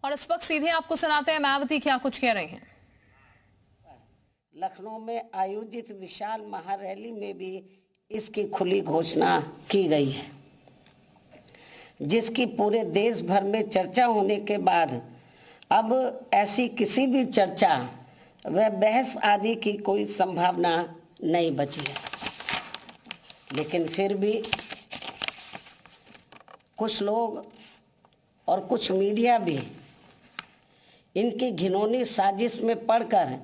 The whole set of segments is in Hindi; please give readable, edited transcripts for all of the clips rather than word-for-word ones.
और इस वक्त सीधे आपको सुनाते हैं मायावती क्या कुछ कह रही हैं। लखनऊ में आयोजित विशाल महारैली में भी इसकी खुली घोषणा की गई है, जिसकी पूरे देश भर में चर्चा होने के बाद अब ऐसी किसी भी चर्चा व बहस आदि की कोई संभावना नहीं बची है। लेकिन फिर भी कुछ लोग और कुछ मीडिया भी इनकी घिनौनी साजिश में पड़कर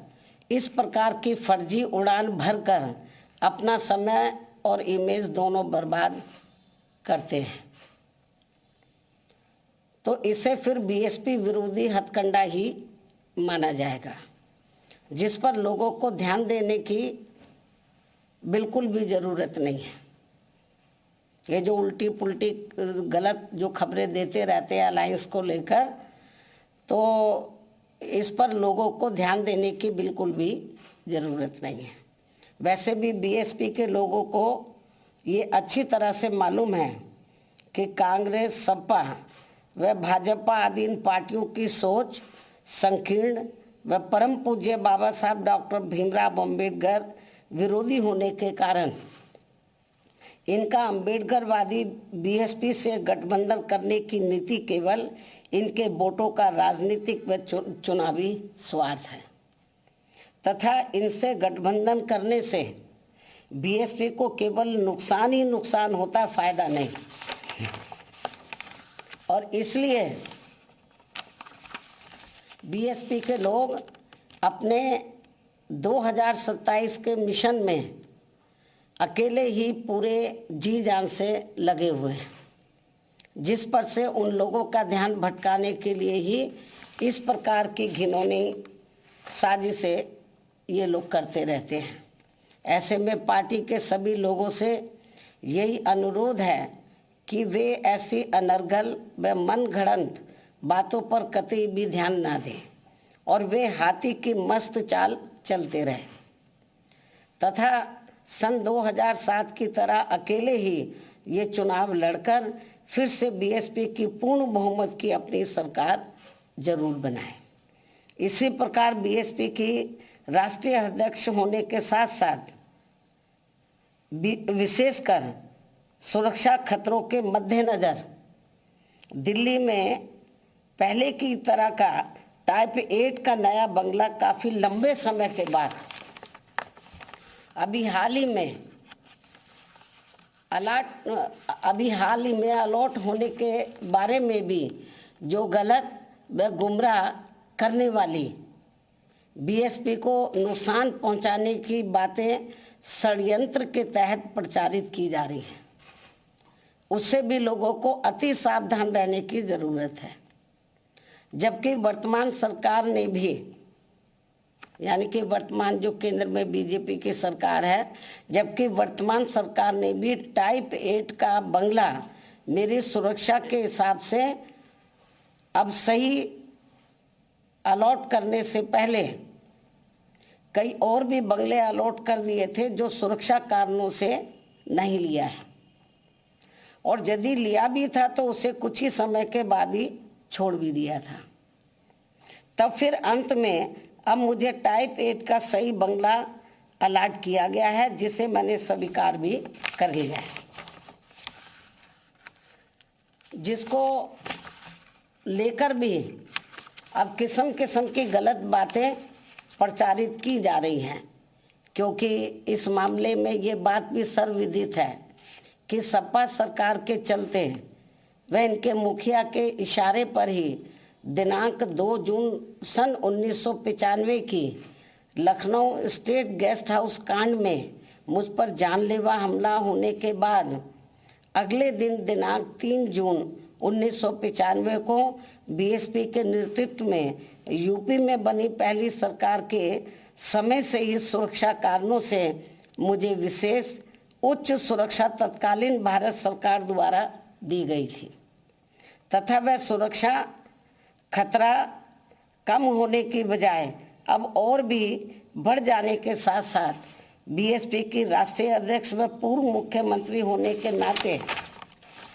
इस प्रकार की फर्जी उड़ान भरकर अपना समय और इमेज दोनों बर्बाद करते हैं, तो इसे फिर बीएसपी विरोधी हथकंडा ही माना जाएगा, जिस पर लोगों को ध्यान देने की बिल्कुल भी ज़रूरत नहीं है। ये जो उल्टी पुल्टी गलत जो खबरें देते रहते हैं अलायंस को लेकर, तो इस पर लोगों को ध्यान देने की बिल्कुल भी ज़रूरत नहीं है। वैसे भी बीएसपी के लोगों को ये अच्छी तरह से मालूम है कि कांग्रेस, सपा व भाजपा आदि इन पार्टियों की सोच संकीर्ण व परम पूज्य बाबा साहब डॉक्टर भीमराव अम्बेडकर विरोधी होने के कारण इनका अम्बेडकरवादी बीएसपी से गठबंधन करने की नीति केवल इनके वोटों का राजनीतिक व चुनावी स्वार्थ है तथा इनसे गठबंधन करने से बीएसपी को केवल नुकसान ही नुकसान होता, फायदा नहीं। और इसलिए बीएसपी के लोग अपने 2027 के मिशन में अकेले ही पूरे जी जान से लगे हुए हैं, जिस पर से उन लोगों का ध्यान भटकाने के लिए ही इस प्रकार की घिनौनी साजिशें ये लोग करते रहते हैं। ऐसे में पार्टी के सभी लोगों से यही अनुरोध है कि वे ऐसी अनर्गल व मनगढ़ंत बातों पर कतई भी ध्यान ना दें और वे हाथी की मस्त चाल चलते रहें तथा सन 2007 की तरह अकेले ही ये चुनाव लड़कर फिर से बीएसपी की पूर्ण बहुमत की अपनी सरकार जरूर बनाए। इसी प्रकार बीएसपी की राष्ट्रीय अध्यक्ष होने के साथ साथ विशेषकर सुरक्षा खतरों के मद्देनजर दिल्ली में पहले की तरह का टाइप 8 का नया बंगला काफ़ी लंबे समय के बाद अभी हाल ही में अलॉट होने के बारे में भी जो गलत व गुमराह करने वाली बीएसपी को नुकसान पहुंचाने की बातें षड्यंत्र के तहत प्रचारित की जा रही हैं, उससे भी लोगों को अति सावधान रहने की ज़रूरत है। जबकि वर्तमान सरकार ने भी, यानी कि वर्तमान जो केंद्र में बीजेपी की सरकार है, जबकि वर्तमान सरकार ने भी टाइप 8 का बंगला मेरी सुरक्षा के हिसाब से अब सही अलॉट करने से पहले कई और भी बंगले अलॉट कर दिए थे जो सुरक्षा कारणों से नहीं लिया है, और यदि लिया भी था तो उसे कुछ ही समय के बाद ही छोड़ भी दिया था। तब फिर अंत में अब मुझे टाइप 8 का सही बंगला अलॉट किया गया है, जिसे मैंने स्वीकार भी कर लिया है। जिसको लेकर भी अब किस्म किस्म की गलत बातें प्रचारित की जा रही हैं, क्योंकि इस मामले में ये बात भी सर्वविदित है कि सपा सरकार के चलते व इनके मुखिया के इशारे पर ही दिनांक 2 जून सन 1995 की लखनऊ स्टेट गेस्ट हाउस कांड में मुझ पर जानलेवा हमला होने के बाद अगले दिन दिनांक 3 जून 1995 को बीएसपी के नेतृत्व में यूपी में बनी पहली सरकार के समय से ही सुरक्षा कारणों से मुझे विशेष उच्च सुरक्षा तत्कालीन भारत सरकार द्वारा दी गई थी तथा वह सुरक्षा खतरा कम होने की बजाय अब और भी बढ़ जाने के साथ साथ बीएसपी की राष्ट्रीय अध्यक्ष व पूर्व मुख्यमंत्री होने के नाते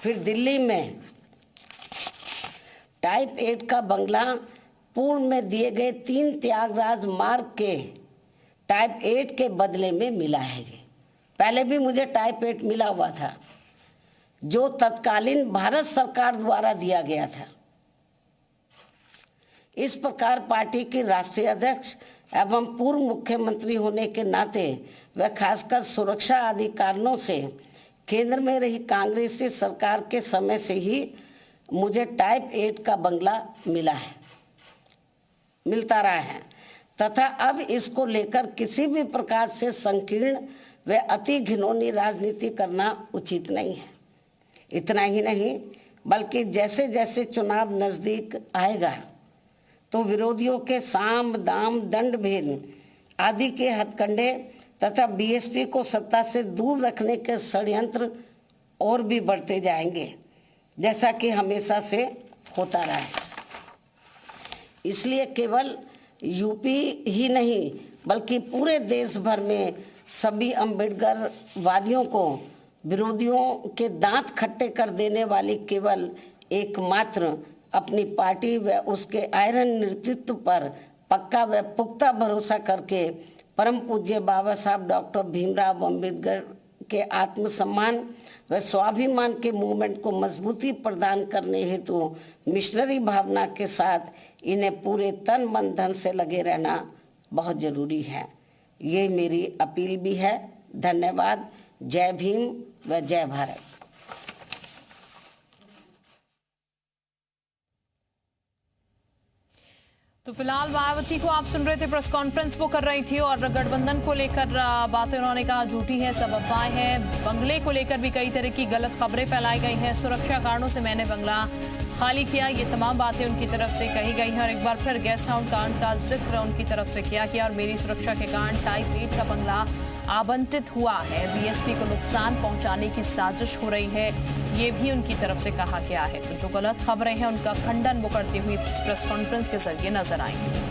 फिर दिल्ली में टाइप 8 का बंगला पूर्व में दिए गए 3 त्यागराज मार्ग के टाइप 8 के बदले में मिला है जी। पहले भी मुझे टाइप 8 मिला हुआ था जो तत्कालीन भारत सरकार द्वारा दिया गया था। इस प्रकार पार्टी की राष्ट्रीय अध्यक्ष एवं पूर्व मुख्यमंत्री होने के नाते व खासकर सुरक्षा आदि कारणों से केंद्र में रही कांग्रेसी सरकार के समय से ही मुझे टाइप 8 का बंगला मिलता रहा है तथा अब इसको लेकर किसी भी प्रकार से संकीर्ण व अति घिनौनी राजनीति करना उचित नहीं है। इतना ही नहीं बल्कि जैसे जैसे चुनाव नजदीक आएगा तो विरोधियों के साम दाम दंड भेद आदि के हथकंडे तथा बीएसपी को सत्ता से दूर रखने के षड्यंत्र और भी बढ़ते जाएंगे, जैसा कि हमेशा से होता रहा है। इसलिए केवल यूपी ही नहीं बल्कि पूरे देश भर में सभी अम्बेडकर वादियों को विरोधियों के दांत खट्टे कर देने वाली केवल एकमात्र अपनी पार्टी व उसके आयरन नेतृत्व पर पक्का व पुख्ता भरोसा करके परम पूज्य बाबा साहब डॉक्टर भीमराव अम्बेडकर के आत्मसम्मान व स्वाभिमान के मूवमेंट को मजबूती प्रदान करने हेतु मिशनरी भावना के साथ इन्हें पूरे तन मन धन से लगे रहना बहुत जरूरी है। ये मेरी अपील भी है। धन्यवाद। जय भीम व जय भारत। तो फिलहाल मायावती को आप सुन रहे थे, प्रेस कॉन्फ्रेंस वो कर रही थी और गठबंधन को लेकर बातें उन्होंने कहा झूठी है, सब अफवाहें हैं। बंगले को लेकर भी कई तरह की गलत खबरें फैलाई गई हैं। सुरक्षा कारणों से मैंने बंगला खाली किया, ये तमाम बातें उनकी तरफ से कही गई हैं और एक बार फिर गेस्ट हाउस कांड का जिक्र उनकी तरफ से किया गया और मेरी सुरक्षा के कारण टाइप 8 का बंगला आवंटित हुआ है, बीएसपी को नुकसान पहुंचाने की साजिश हो रही है, ये भी उनकी तरफ से कहा गया है। तो जो गलत खबरें हैं उनका खंडन वो करती हुई प्रेस कॉन्फ्रेंस के जरिए नजर आएंगी।